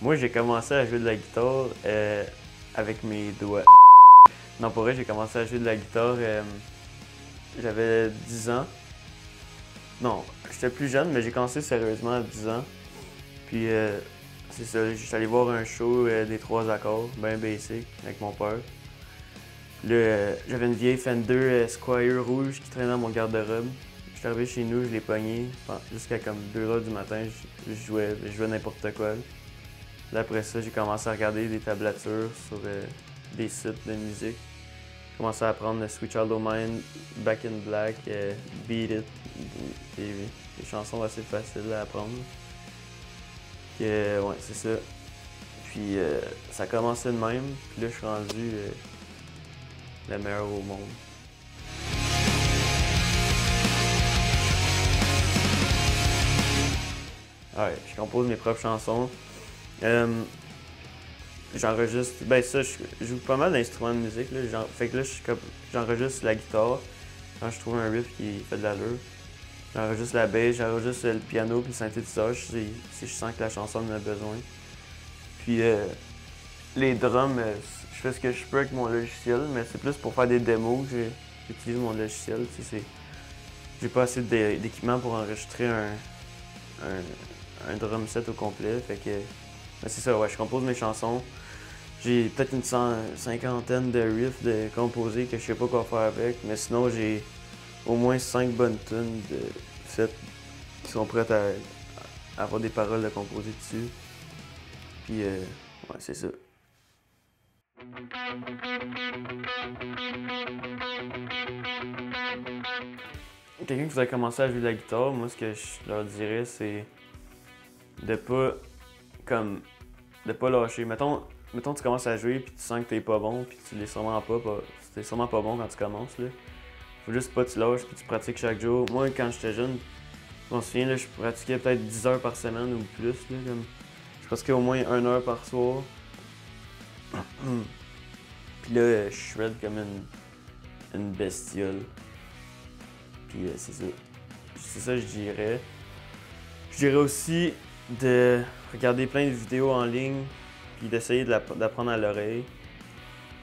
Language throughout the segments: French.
Moi, j'ai commencé à jouer de la guitare avec mes doigts. Non, pour vrai, j'ai commencé à jouer de la guitare, j'avais 10 ans. Non, j'étais plus jeune, mais j'ai commencé sérieusement à 10 ans. Puis, c'est ça, j'étais allé voir un show des 3 accords, ben basic, avec mon père. Là, j'avais une vieille Fender Squier rouge qui traînait dans mon garde-robe. Je suis arrivé chez nous, je l'ai pogné. Jusqu'à comme 2 h du matin, je jouais n'importe quoi. Là, après ça, j'ai commencé à regarder des tablatures sur des sites de musique. J'ai commencé à apprendre Sweet Child O' Mine, Back in Black, Beat It. Des chansons assez faciles à apprendre. Ouais, c'est ça. Puis ça a commencé de même. Puis là, je suis rendu le meilleur au monde. Ouais, je compose mes propres chansons. J'enregistre. Ben ça, je joue pas mal d'instruments de musique. Là. Fait que là, j'enregistre la guitare quand je trouve un riff qui fait de l'allure. J'enregistre la bass, j'enregistre le piano puis le synthétiseur si je sens que la chanson en a besoin. Puis les drums, je fais ce que je peux avec mon logiciel, mais c'est plus pour faire des démos que j'utilise mon logiciel. J'ai pas assez d'équipement pour enregistrer un drum set au complet. Fait que c'est ça, ouais, je compose mes chansons. J'ai peut-être une cinquantaine de riffs de composés que je sais pas quoi faire avec, mais sinon j'ai au moins 5 bonnes tunes de faites qui sont prêtes à avoir des paroles de composer dessus. Puis ouais, c'est ça. Quelqu'un qui voudrait commencer à jouer de la guitare, moi ce que je leur dirais c'est de pas lâcher. Mettons tu commences à jouer puis tu sens que t'es pas bon puis tu l'es sûrement pas bon quand tu commences là. Faut juste pas que tu lâches puis tu pratiques chaque jour. Moi quand j'étais jeune, je me souviens là, je pratiquais peut-être 10 heures par semaine ou plus là, comme je pratiquais au moins 1 heure par soir. Puis là, je shred comme une bestiole. Puis c'est ça. C'est ça, je dirais. Je dirais aussi de regarder plein de vidéos en ligne, puis d'essayer d'apprendre à l'oreille.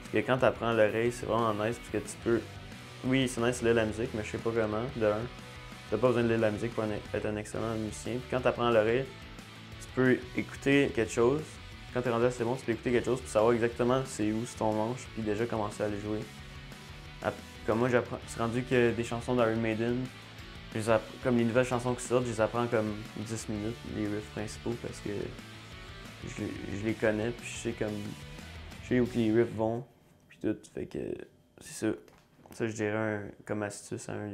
Parce que quand tu apprends à l'oreille, c'est vraiment nice, parce que tu peux. Oui, c'est nice de lire la musique, mais je sais pas comment, de un. Tu n'as pas besoin de lire la musique pour être un excellent musicien. Puis quand tu apprends à l'oreille, tu peux écouter quelque chose. Quand tu es rendu assez bon, tu peux écouter quelque chose pour savoir exactement c'est où c'est ton manche, puis déjà commencer à le jouer. Comme moi, c'est rendu que des chansons d'Iron Maiden, comme les nouvelles chansons qui sortent, je les apprends comme 10 minutes, les riffs principaux, parce que je les connais, puis je sais où les riffs vont, puis tout. Fait que c'est ça. Ça, je dirais comme astuce à un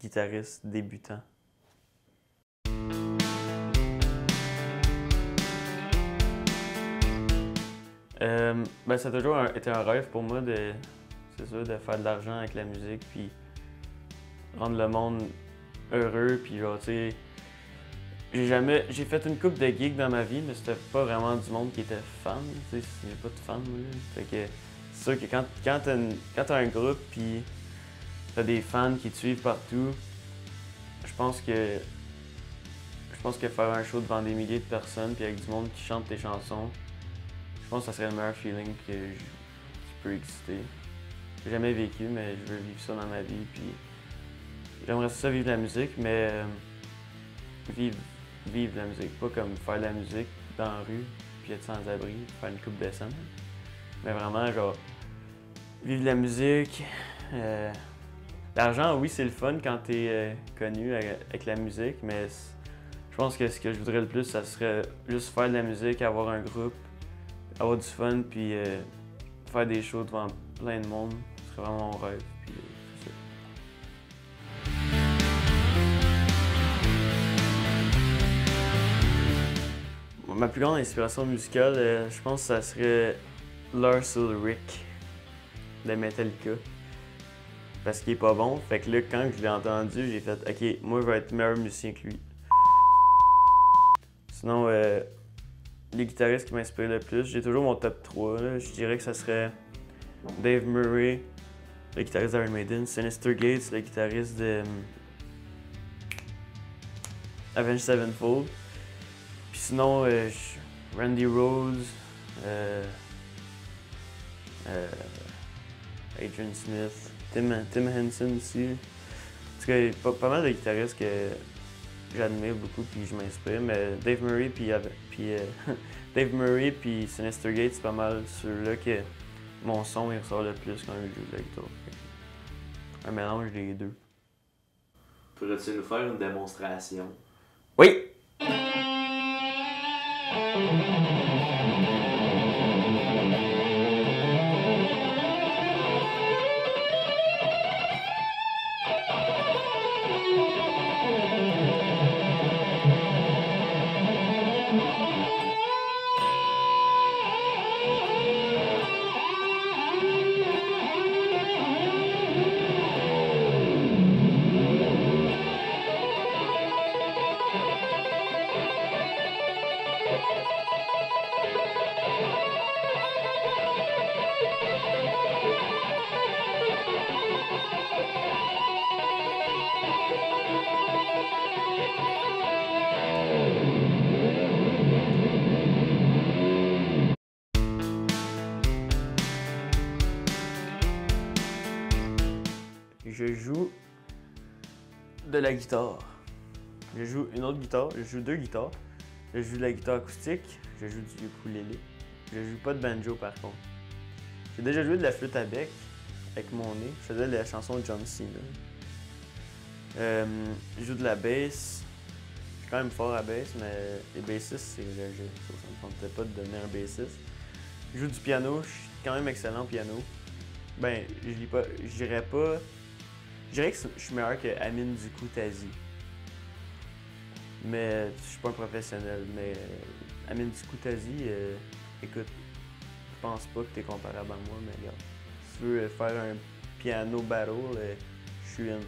guitariste débutant. Ben, ça a toujours été un rêve pour moi de faire de l'argent avec la musique, puis rendre le monde heureux, puis genre, tu sais, j'ai fait une couple de gigs dans ma vie, mais c'était pas vraiment du monde qui était fan, tu sais, j'ai pas de fans, moi, là. Fait que c'est sûr que quand t'as un groupe, puis t'as des fans qui te suivent partout, je pense que faire un show devant des milliers de personnes, puis avec du monde qui chante tes chansons, je pense que ça serait le meilleur feeling qui peut exister. J'ai jamais vécu, mais je veux vivre ça dans ma vie. Puis j'aimerais ça vivre la musique, mais vivre la musique. Pas comme faire de la musique dans la rue, puis être sans abri, faire une coupe de scène. Mais vraiment, genre, vivre la musique. L'argent, oui, c'est le fun quand t'es connu avec la musique, mais je pense que ce que je voudrais le plus, ça serait juste faire de la musique, avoir un groupe, avoir du fun, puis faire des shows devant plein de monde. Ce serait vraiment mon rêve. Puis, c'est ça. Ma plus grande inspiration musicale, je pense que ça serait Lars Ulrich de Metallica. Parce qu'il est pas bon. Fait que là, quand je l'ai entendu, j'ai fait OK, moi je vais être meilleur musicien que lui. Sinon, les guitaristes qui m'inspirent le plus, j'ai toujours mon top 3. Là. Je dirais que ça serait Dave Murray, le guitariste d'Iron Maiden, Sinister Gates, le guitariste de Avenged Sevenfold. Puis sinon, Randy Rhoads, Adrian Smith, Tim Henson aussi. En tout cas, il y a pas mal de guitaristes que j'admire beaucoup puis je m'inspire, mais Dave Murray Dave Murray puis Sinister Gate, c'est pas mal ceux-là que mon son il ressort le plus quand je joue de la guitare. Un mélange des deux. Pourrais-tu nous faire une démonstration? Oui! Je joue de la guitare. Je joue une autre guitare, je joue deux guitares. Je joue de la guitare acoustique, je joue du ukulélé. Je joue pas de banjo par contre. J'ai déjà joué de la flûte à bec avec mon nez. Je faisais la chanson de John Cena. Je joue de la bass. Je suis quand même fort à bass, mais les bassistes c'est léger. Ça me tentait pas de devenir un bassiste. Je joue du piano, je suis quand même excellent au piano. Ben, je dirais que je suis meilleur que Amin Duku-Tazi. Mais je suis pas un professionnel. Mais Amin Duku-Tazi, écoute, je pense pas que t'es comparable à moi, mais regarde. Si tu veux faire un piano battle, je suis in.